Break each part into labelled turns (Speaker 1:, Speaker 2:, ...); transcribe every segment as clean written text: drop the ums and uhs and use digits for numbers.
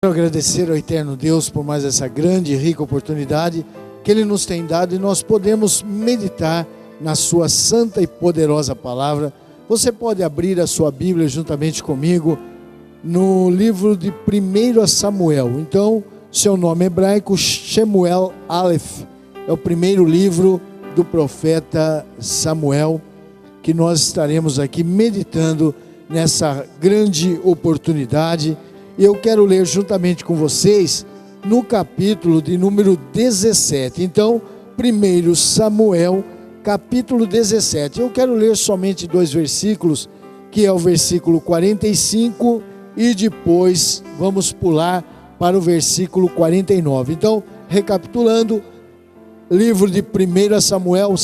Speaker 1: Quero agradecer ao eterno Deus por mais essa grande e rica oportunidade que Ele nos tem dado e nós podemos meditar na sua santa e poderosa palavra. Você pode abrir a sua Bíblia juntamente comigo no livro de 1 Samuel. Então, seu nome hebraico, Shemuel Aleph, é o primeiro livro do profeta Samuel, que nós estaremos aqui meditando nessa grande oportunidade. Eu quero ler juntamente com vocês no capítulo de número 17. Então, 1 Samuel, capítulo 17. Eu quero ler somente dois versículos, que é o versículo 45 e depois vamos pular para o versículo 49. Então, recapitulando, livro de 1 Samuel,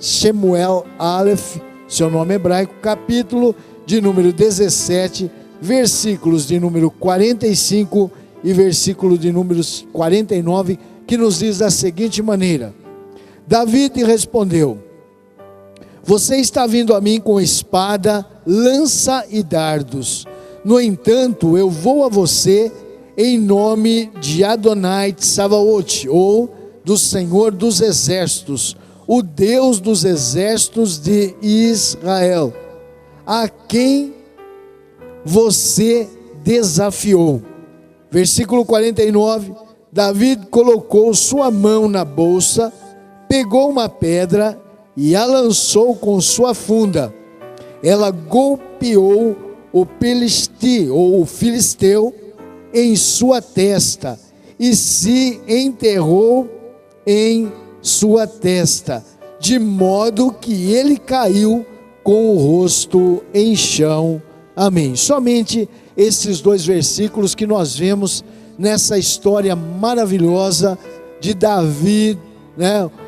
Speaker 1: Shemuel Aleph, seu nome hebraico, capítulo de número 17, versículos de número 45 e versículo de número 49, que nos diz da seguinte maneira: Davi respondeu: você está vindo a mim com espada, lança e dardos. No entanto, eu vou a você em nome de Adonai Tsabaoth, ou do Senhor dos Exércitos, o Deus dos Exércitos de Israel, a quem você desafiou. Versículo 49, Davi colocou sua mão na bolsa, pegou uma pedra e a lançou com sua funda. Ela golpeou o filisteu em sua testa e se enterrou em sua testa, de modo que ele caiu com o rosto em chão. Amém. Somente esses dois versículos que nós vemos nessa história maravilhosa de Davi,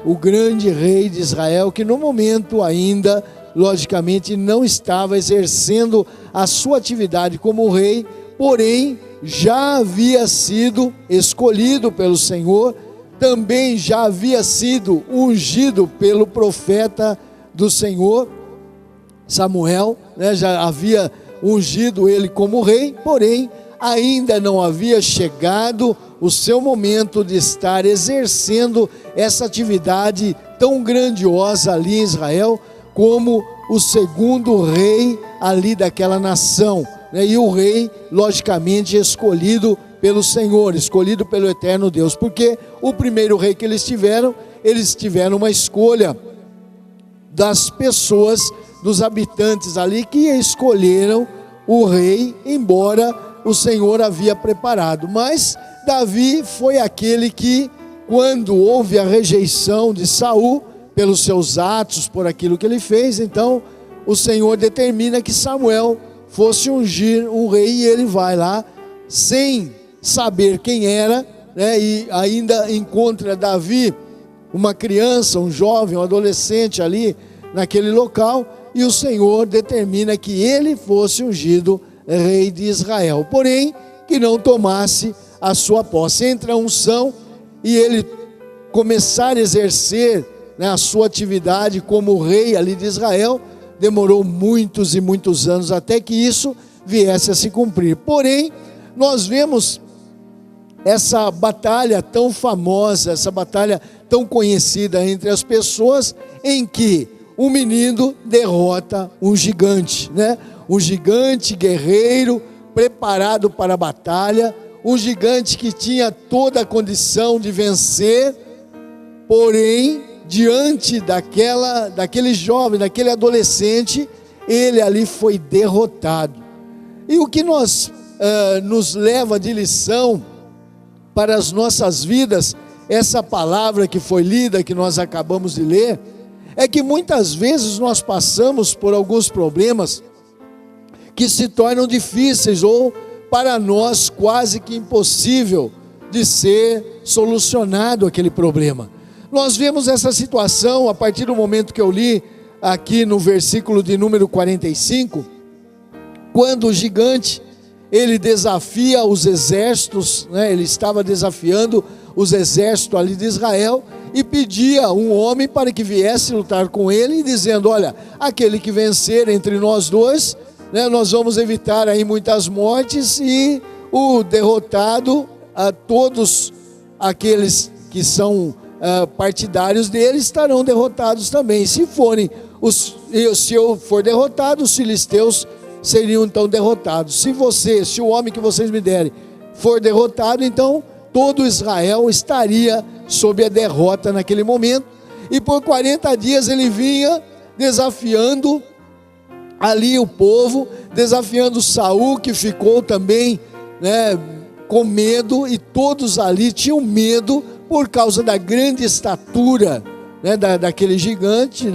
Speaker 1: o grande rei de Israel, que no momento ainda, logicamente, não estava exercendo a sua atividade como rei, porém já havia sido escolhido pelo Senhor, também já havia sido ungido pelo profeta do Senhor, Samuel, já havia ungido ele como rei, porém ainda não havia chegado o seu momento de estar exercendo essa atividade tão grandiosa ali em Israel, como o segundo rei ali daquela nação, e o rei logicamente escolhido pelo Senhor, escolhido pelo eterno Deus, porque o primeiro rei que eles tiveram uma escolha das pessoas, dos habitantes ali, que escolheram o rei, embora o Senhor havia preparado. Mas Davi foi aquele que, quando houve a rejeição de Saul pelos seus atos, por aquilo que ele fez, então o Senhor determina que Samuel fosse ungir um rei, e ele vai lá sem saber quem era, e ainda encontra Davi, uma criança, um jovem, um adolescente ali naquele local, e o Senhor determina que ele fosse ungido rei de Israel, porém que não tomasse a sua posse. Entre a unção e ele começar a exercer a sua atividade como rei ali de Israel, demorou muitos e muitos anos até que isso viesse a se cumprir. Porém, nós vemos essa batalha tão famosa, essa batalha tão conhecida entre as pessoas, em que um menino derrota um gigante, um gigante guerreiro, preparado para a batalha, um gigante que tinha toda a condição de vencer, porém, diante daquele jovem, daquele adolescente, ele ali foi derrotado. E o que nos leva de lição para as nossas vidas, essa palavra que foi lida, que nós acabamos de ler, é que muitas vezes nós passamos por alguns problemas que se tornam difíceis, ou para nós quase que impossível de ser solucionado aquele problema. Nós vemos essa situação a partir do momento que eu li aqui no versículo de número 45, quando o gigante, ele desafia os exércitos, ele estava desafiando os exércitos ali de Israel, e pedia um homem para que viesse lutar com ele, dizendo: olha, aquele que vencer entre nós dois, nós vamos evitar aí muitas mortes, e o derrotado, todos aqueles que são partidários dele estarão derrotados também. Se eu for derrotado, os filisteus seriam então derrotados. Se o homem que vocês me derem for derrotado, então todo Israel estaria sob a derrota naquele momento. E por 40 dias ele vinha desafiando ali o povo, desafiando Saul, que ficou também, né, com medo, e todos ali tinham medo por causa da grande estatura, né, daquele gigante.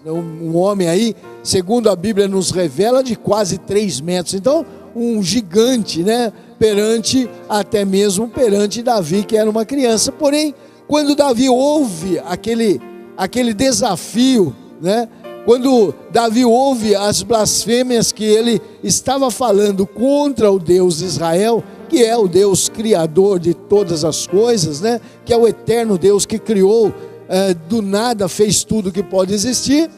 Speaker 1: Um homem aí, segundo a Bíblia nos revela, de quase 3 metros. Então, um gigante, né, até mesmo perante Davi, que era uma criança. Porém, quando Davi ouve aquele desafio, né, quando Davi ouve as blasfêmias que ele estava falando contra o Deus de Israel, que é o Deus criador de todas as coisas, né, que é o eterno Deus que criou, do nada fez tudo que pode existir,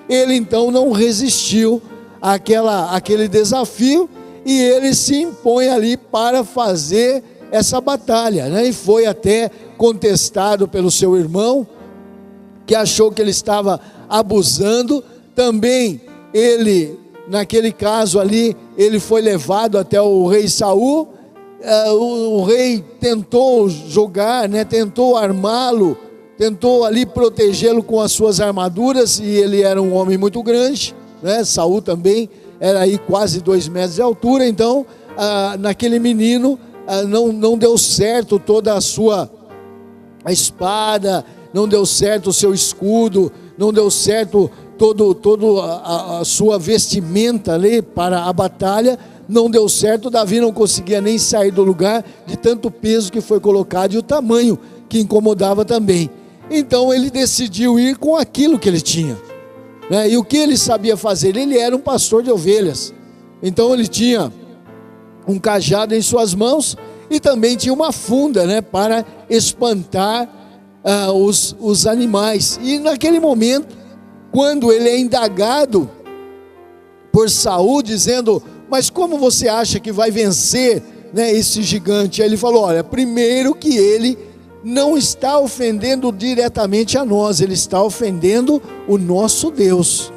Speaker 1: ele então não resistiu àquele desafio, e ele se impõe ali para fazer essa batalha, né, e foi até contestado pelo seu irmão, que achou que ele estava abusando. Também ele, naquele caso ali, ele foi levado até o rei Saul. O rei tentou jogar, né, tentou armá-lo, tentou ali protegê-lo com as suas armaduras, e ele era um homem muito grande, né? Saul também era aí quase 2 metros de altura. Então naquele menino não deu certo toda a espada, não deu certo o seu escudo, não deu certo toda a sua vestimenta ali para a batalha, não deu certo. Davi não conseguia nem sair do lugar de tanto peso que foi colocado, e o tamanho que incomodava também. Então ele decidiu ir com aquilo que ele tinha, né? E o que ele sabia fazer? Ele era um pastor de ovelhas, então ele tinha um cajado em suas mãos, e também tinha uma funda, né, para espantar os animais. E naquele momento, quando ele é indagado por Saul, dizendo: mas como você acha que vai vencer, né, esse gigante? Aí ele falou: olha, primeiro que ele não está ofendendo diretamente a nós, ele está ofendendo o nosso Deus,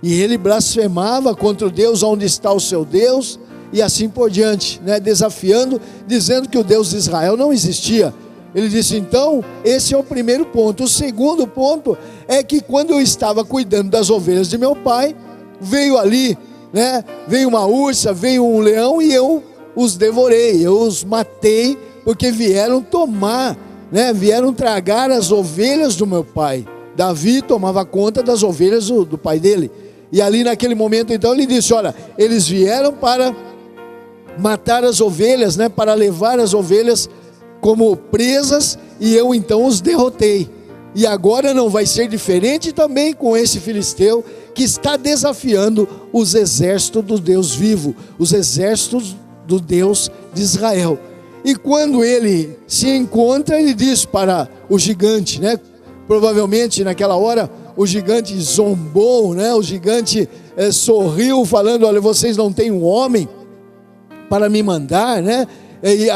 Speaker 1: e ele blasfemava contra o Deus onde está o seu Deus, e assim por diante, né, desafiando, dizendo que o Deus de Israel não existia. Ele disse: então, esse é o primeiro ponto. O segundo ponto é que quando eu estava cuidando das ovelhas de meu pai, veio ali, né, veio uma ursa, veio um leão, e eu os devorei, eu os matei, porque vieram tomar, né, vieram tragar as ovelhas do meu pai. Davi tomava conta das ovelhas do pai dele. E ali naquele momento, então, ele disse: olha, eles vieram para matar as ovelhas, né, para levar as ovelhas como presas, e eu então os derrotei. E agora não vai ser diferente também com esse filisteu, que está desafiando os exércitos do Deus vivo, os exércitos do Deus de Israel. E quando ele se encontra, ele diz para o gigante, né, provavelmente naquela hora o gigante zombou, né, o gigante sorriu, falando: olha, vocês não têm um homem para me mandar, né? E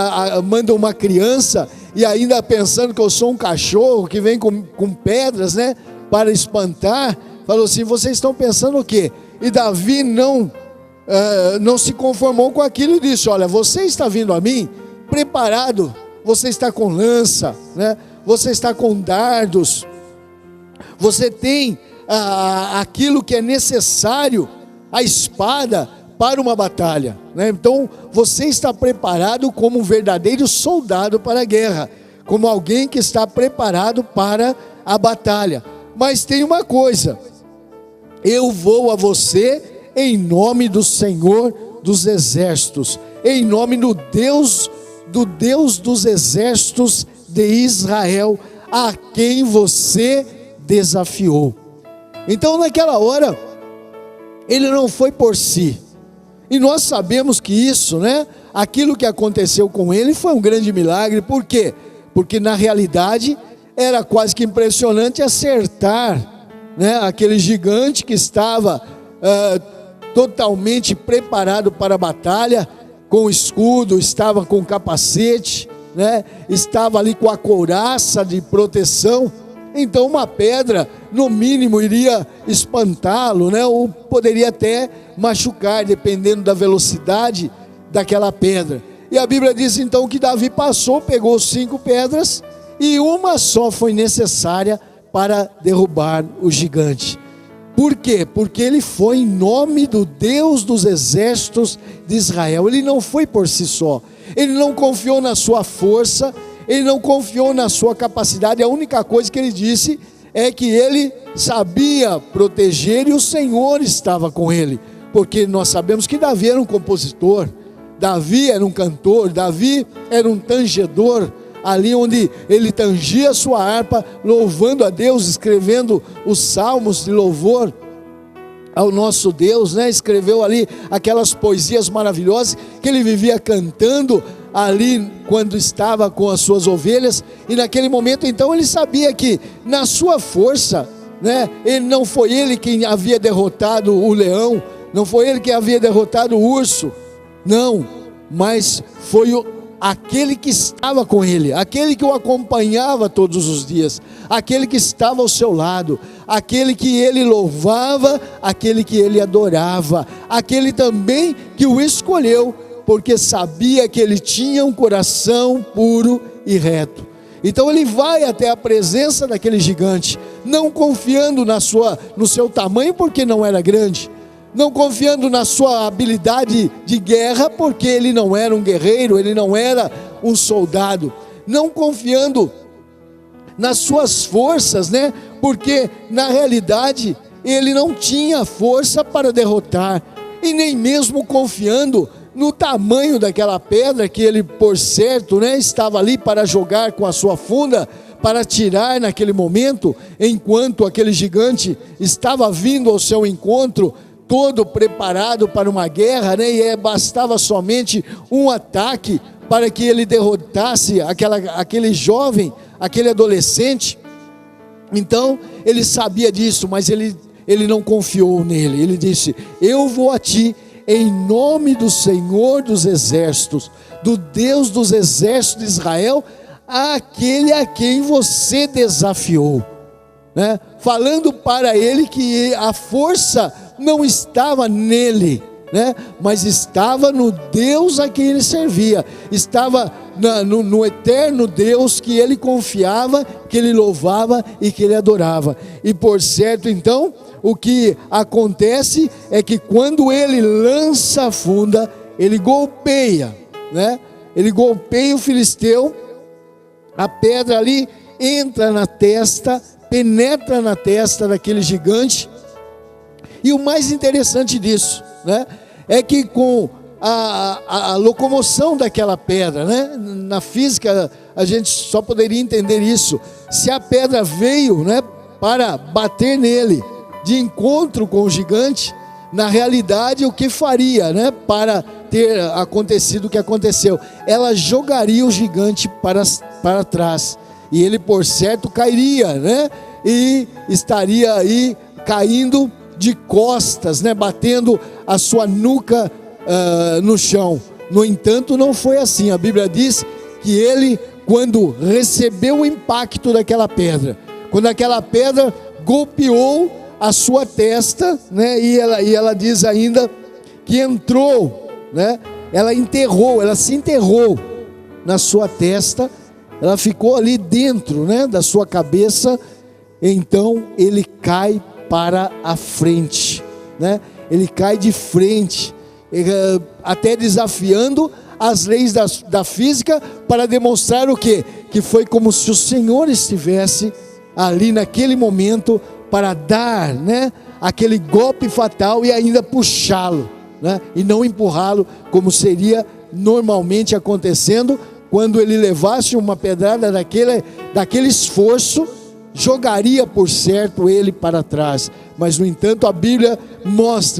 Speaker 1: manda uma criança, e ainda pensando que eu sou um cachorro que vem com pedras, né, para espantar. Falou assim: vocês estão pensando o quê? E Davi não se conformou com aquilo, e disse: olha, você está vindo a mim preparado, você está com lança, né, você está com dardos, você tem aquilo que é necessário, a espada, para uma batalha, né? Então você está preparado como um verdadeiro soldado para a guerra, como alguém que está preparado para a batalha. Mas tem uma coisa: eu vou a você em nome do Senhor dos exércitos, em nome do Deus dos exércitos de Israel, a quem você desafiou. Então naquela hora ele não foi por si. E nós sabemos que isso, né, aquilo que aconteceu com ele foi um grande milagre. Por quê? Porque na realidade era quase que impressionante acertar, né, aquele gigante que estava totalmente preparado para a batalha, com escudo, estava com capacete, né? Estava ali com a couraça de proteção. Então uma pedra, no mínimo, iria espantá-lo, né? Ou poderia até machucar, dependendo da velocidade daquela pedra. E a Bíblia diz então que Davi passou, pegou 5 pedras, e uma só foi necessária para derrubar o gigante. Por quê? Porque ele foi em nome do Deus dos exércitos de Israel. Ele não foi por si só. Ele não confiou na sua força, ele não confiou na sua capacidade. A única coisa que ele disse é que ele sabia proteger e o Senhor estava com ele. Porque nós sabemos que Davi era um compositor, Davi era um cantor, Davi era um tangedor, ali onde ele tangia a sua harpa, louvando a Deus, escrevendo os salmos de louvor ao nosso Deus, né? Escreveu ali aquelas poesias maravilhosas que ele vivia cantando ali quando estava com as suas ovelhas. E naquele momento então ele sabia que na sua força, né, não foi ele quem havia derrotado o leão, não foi ele que havia derrotado o urso, não, mas foi aquele que estava com ele, aquele que o acompanhava todos os dias, aquele que estava ao seu lado, aquele que ele louvava, aquele que ele adorava, aquele também que o escolheu, porque sabia que ele tinha um coração puro e reto. Então ele vai até a presença daquele gigante, não confiando no seu tamanho, porque não era grande, não confiando na sua habilidade de guerra, porque ele não era um guerreiro, ele não era um soldado, não confiando nas suas forças, né? Porque na realidade ele não tinha força para derrotar, e nem mesmo confiando no tamanho daquela pedra que ele, por certo, né, estava ali para jogar com a sua funda, para tirar naquele momento, enquanto aquele gigante estava vindo ao seu encontro, todo preparado para uma guerra, né? E bastava somente um ataque para que ele derrotasse aquele jovem, aquele adolescente. Então ele sabia disso, mas ele não confiou nele. Ele disse: eu vou a ti em nome do Senhor dos exércitos, do Deus dos exércitos de Israel, aquele a quem você desafiou, né? Falando para ele que a força não estava nele, né? Mas estava no Deus a quem ele servia, estava no eterno Deus que ele confiava, que ele louvava e que ele adorava. E por certo então, o que acontece é que quando ele lança a funda, ele golpeia, né? Ele golpeia o filisteu, a pedra ali entra na testa, penetra na testa daquele gigante. E o mais interessante disso, né, é que com a locomoção daquela pedra, né, na física a gente só poderia entender isso se a pedra veio, né, para bater nele de encontro com o gigante. Na realidade, o que faria, né, para ter acontecido o que aconteceu? Ela jogaria o gigante para trás, e ele por certo cairia, né, e estaria aí caindo de costas, né, batendo a sua nuca no chão. No entanto, não foi assim. A Bíblia diz que ele, quando recebeu o impacto daquela pedra, quando aquela pedra golpeou a sua testa, né, e ela diz ainda que entrou, né, ela se enterrou na sua testa, ela ficou ali dentro, né, da sua cabeça. Então ele cai para a frente, né? Ele cai de frente, até desafiando as leis da física, para demonstrar o quê? Que foi como se o Senhor estivesse ali naquele momento para dar, né, aquele golpe fatal e ainda puxá-lo, né, e não empurrá-lo, como seria normalmente acontecendo quando ele levasse uma pedrada daquele esforço, jogaria por certo ele para trás. Mas no entanto a Bíblia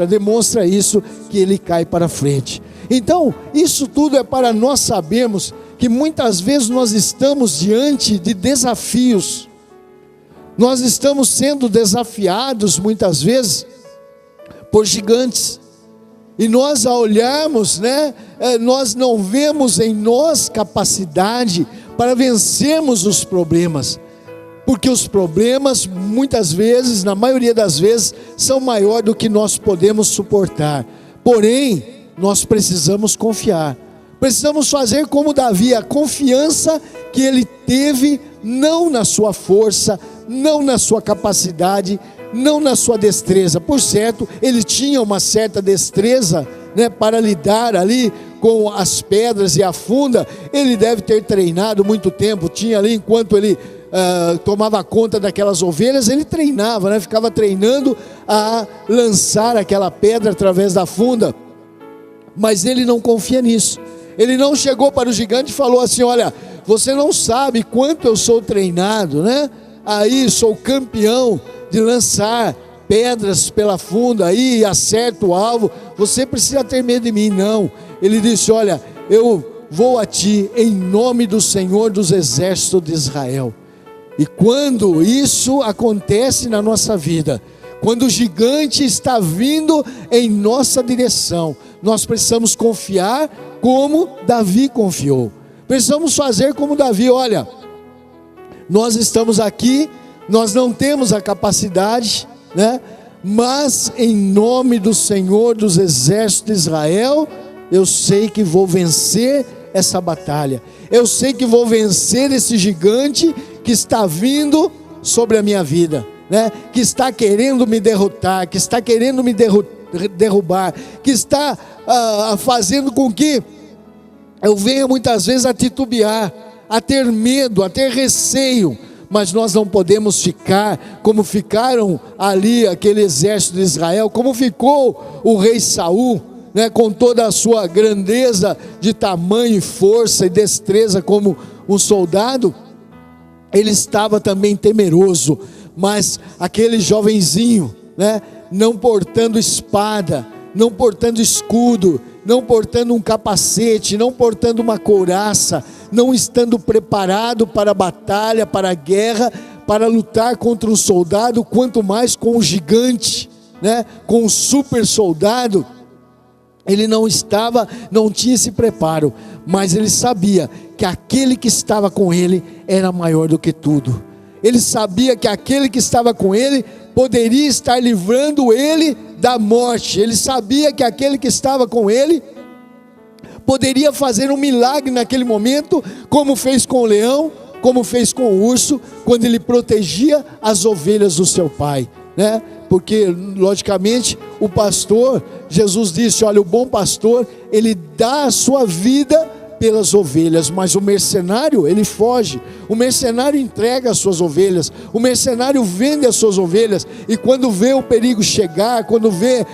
Speaker 1: demonstra isso, que ele cai para frente. Então isso tudo é para nós sabermos que muitas vezes nós estamos diante de desafios, nós estamos sendo desafiados muitas vezes por gigantes. E nós, ao olharmos, né, nós não vemos em nós capacidade para vencermos os problemas, porque os problemas, muitas vezes, na maioria das vezes, são maior do que nós podemos suportar. Porém, nós precisamos confiar, precisamos fazer como Davi, a confiança que ele teve, não na sua força, não na sua capacidade, não na sua destreza. Por certo, ele tinha uma certa destreza, né, para lidar ali com as pedras e a funda. Ele deve ter treinado muito tempo. Tinha ali, enquanto ele tomava conta daquelas ovelhas, ele treinava, né, ficava treinando a lançar aquela pedra através da funda. Mas ele não confia nisso. Ele não chegou para o gigante e falou assim: olha, você não sabe quanto eu sou treinado, né? Aí sou campeão de lançar pedras pela funda, aí acerto o alvo, você precisa ter medo de mim. Não, ele disse: olha, eu vou a ti em nome do Senhor dos exércitos de Israel. E quando isso acontece na nossa vida, quando o gigante está vindo em nossa direção, nós precisamos confiar como Davi confiou. Precisamos fazer como Davi: olha, nós estamos aqui, nós não temos a capacidade, né? Mas em nome do Senhor dos exércitos de Israel, eu sei que vou vencer essa batalha. Eu sei que vou vencer esse gigante que está vindo sobre a minha vida, né? Que está querendo me derrotar, que está querendo me derrubar, que está fazendo com que eu venha muitas vezes a titubear, a ter medo, a ter receio. Mas nós não podemos ficar como ficaram ali aquele exército de Israel, como ficou o rei Saul, né, com toda a sua grandeza de tamanho e força e destreza como um soldado. Ele estava também temeroso, mas aquele jovenzinho, né, não portando espada, não portando escudo, não portando um capacete, não portando uma couraça, não estando preparado para a batalha, para a guerra, para lutar contra um soldado, quanto mais com um gigante, né, com um super soldado. Ele não tinha esse preparo, mas ele sabia que aquele que estava com ele era maior do que tudo. Ele sabia que aquele que estava com ele poderia estar livrando ele da morte. Ele sabia que aquele que estava com ele poderia fazer um milagre naquele momento, como fez com o leão, como fez com o urso, quando ele protegia as ovelhas do seu pai, né? Porque, logicamente, o pastor, Jesus disse: olha, o bom pastor, ele dá a sua vida pelas ovelhas, mas o mercenário, ele foge. O mercenário entrega as suas ovelhas, o mercenário vende as suas ovelhas, e quando vê o perigo chegar, quando vê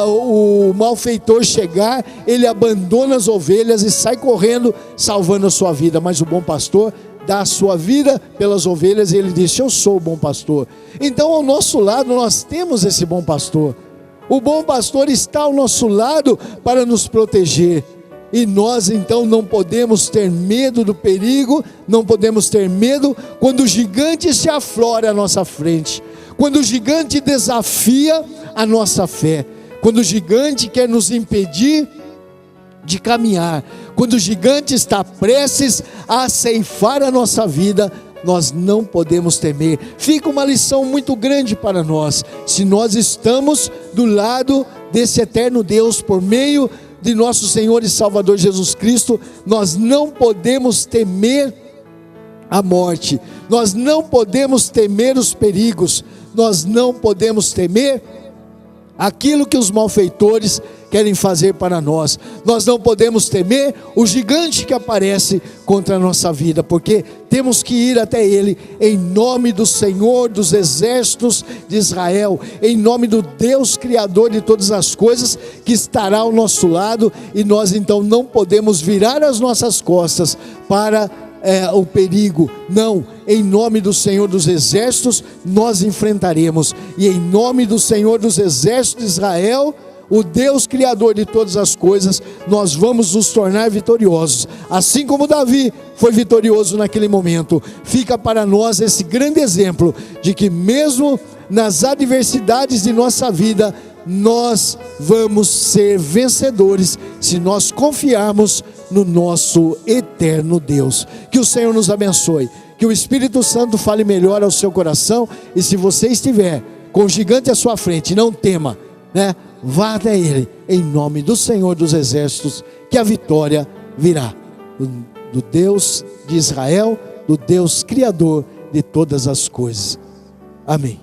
Speaker 1: o malfeitor chegar, ele abandona as ovelhas e sai correndo, salvando a sua vida. Mas o bom pastor dá a sua vida pelas ovelhas, e ele disse: eu sou o bom pastor. Então, ao nosso lado nós temos esse bom pastor. O bom pastor está ao nosso lado para nos proteger. E nós então não podemos ter medo do perigo, não podemos ter medo quando o gigante se aflora à nossa frente, quando o gigante desafia a nossa fé, quando o gigante quer nos impedir de caminhar, quando o gigante está prestes a ceifar a nossa vida. Nós não podemos temer. Fica uma lição muito grande para nós, se nós estamos do lado desse eterno Deus, por meio de nosso Senhor e Salvador Jesus Cristo. Nós não podemos temer a morte, nós não podemos temer os perigos, nós não podemos temer aquilo que os malfeitores querem fazer para nós. Nós não podemos temer o gigante que aparece contra a nossa vida, porque temos que ir até ele em nome do Senhor dos exércitos de Israel, em nome do Deus Criador de todas as coisas, que estará ao nosso lado. E nós então não podemos virar as nossas costas para o perigo. Não, em nome do Senhor dos exércitos nós enfrentaremos, e em nome do Senhor dos exércitos de Israel, o Deus Criador de todas as coisas, nós vamos nos tornar vitoriosos, assim como Davi foi vitorioso naquele momento. Fica para nós esse grande exemplo de que mesmo nas adversidades de nossa vida, nós vamos ser vencedores se nós confiarmos no nosso eterno Deus. Que o Senhor nos abençoe, que o Espírito Santo fale melhor ao seu coração, e se você estiver com o gigante à sua frente, não tema, né? Vá até ele, em nome do Senhor dos Exércitos, que a vitória virá, do Deus de Israel, do Deus Criador de todas as coisas. Amém.